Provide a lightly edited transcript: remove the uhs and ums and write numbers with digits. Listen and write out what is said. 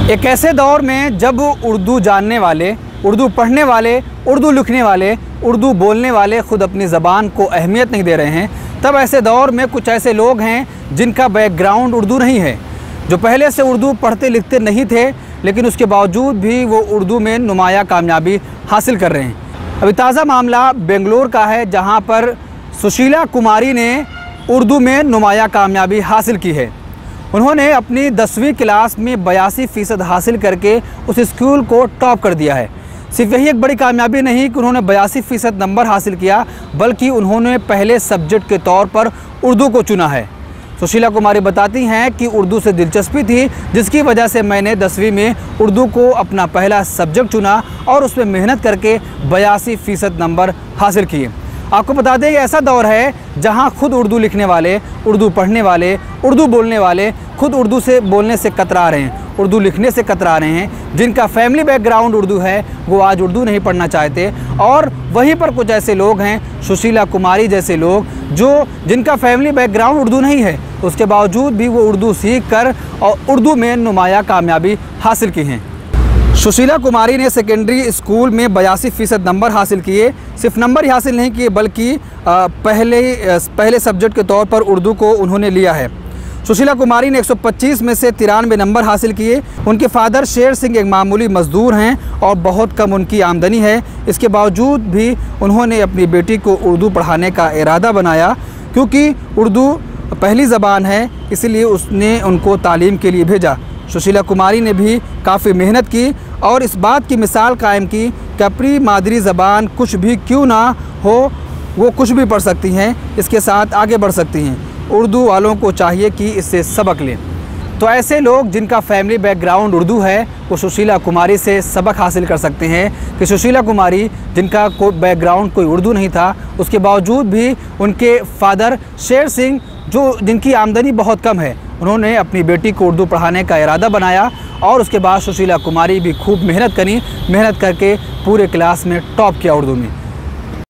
एक ऐसे दौर में जब उर्दू जानने वाले, उर्दू पढ़ने वाले, उर्दू लिखने वाले, उर्दू बोलने वाले खुद अपनी ज़बान को अहमियत नहीं दे रहे हैं, तब ऐसे दौर में कुछ ऐसे लोग हैं जिनका बैकग्राउंड उर्दू नहीं है, जो पहले से उर्दू पढ़ते लिखते नहीं थे, लेकिन उसके बावजूद भी वो उर्दू में नुमाया कामयाबी हासिल कर रहे हैं। अभी ताज़ा मामला बेंगलोर का है, जहाँ पर सुशीला कुमारी ने उर्दू में नुमाया कामयाबी हासिल की है। उन्होंने अपनी 10वीं क्लास में 82% हासिल करके उस स्कूल को टॉप कर दिया है। सिर्फ यही एक बड़ी कामयाबी नहीं कि उन्होंने 82% नंबर हासिल किया, बल्कि उन्होंने पहले सब्जेक्ट के तौर पर उर्दू को चुना है। सुशीला कुमारी बताती हैं कि उर्दू से दिलचस्पी थी, जिसकी वजह से मैंने 10वीं में उर्दू को अपना पहला सब्जेक्ट चुना और उसमें मेहनत करके 82% नंबर हासिल किए। आपको बता दें, ऐसा दौर है जहां खुद उर्दू लिखने वाले, उर्दू पढ़ने वाले, उर्दू बोलने वाले खुद उर्दू से बोलने से कतरा रहे हैं, उर्दू लिखने से कतरा रहे हैं। जिनका फैमिली बैकग्राउंड उर्दू है, वो आज उर्दू नहीं पढ़ना चाहते। और वहीं पर कुछ ऐसे लोग हैं, सुशीला कुमारी जैसे लोग, जिनका फैमिली बैकग्राउंड उर्दू नहीं है, उसके बावजूद भी वो उर्दू सीख कर और उर्दू में नुमाया कामयाबी हासिल की हैं। सुशीला कुमारी ने सेकेंडरी स्कूल में 82% नंबर हासिल किए। सिर्फ नंबर ही हासिल नहीं किए, बल्कि पहले सब्जेक्ट के तौर पर उर्दू को उन्होंने लिया है। सुशीला कुमारी ने 125 में से 93 नंबर हासिल किए। उनके फादर शेर सिंह एक मामूली मज़दूर हैं और बहुत कम उनकी आमदनी है। इसके बावजूद भी उन्होंने अपनी बेटी को उर्दू पढ़ाने का इरादा बनाया, क्योंकि उर्दू पहली ज़बान है, इसलिए उसने उनको तालीम के लिए भेजा। सुशीला कुमारी ने भी काफ़ी मेहनत की और इस बात की मिसाल कायम की कि अपनी मादरी ज़बान कुछ भी क्यों ना हो, वो कुछ भी पढ़ सकती हैं, इसके साथ आगे बढ़ सकती हैं। उर्दू वालों को चाहिए कि इससे सबक लें। तो ऐसे लोग जिनका फैमिली बैकग्राउंड उर्दू है, वो सुशीला कुमारी से सबक हासिल कर सकते हैं कि सुशीला कुमारी, जिनका कोई बैकग्राउंड कोई उर्दू नहीं था, उसके बावजूद भी उनके फादर शेर सिंह, जिनकी आमदनी बहुत कम है, उन्होंने अपनी बेटी को उर्दू पढ़ाने का इरादा बनाया और उसके बाद सुशीला कुमारी भी खूब मेहनत करके पूरे क्लास में टॉप किया उर्दू में।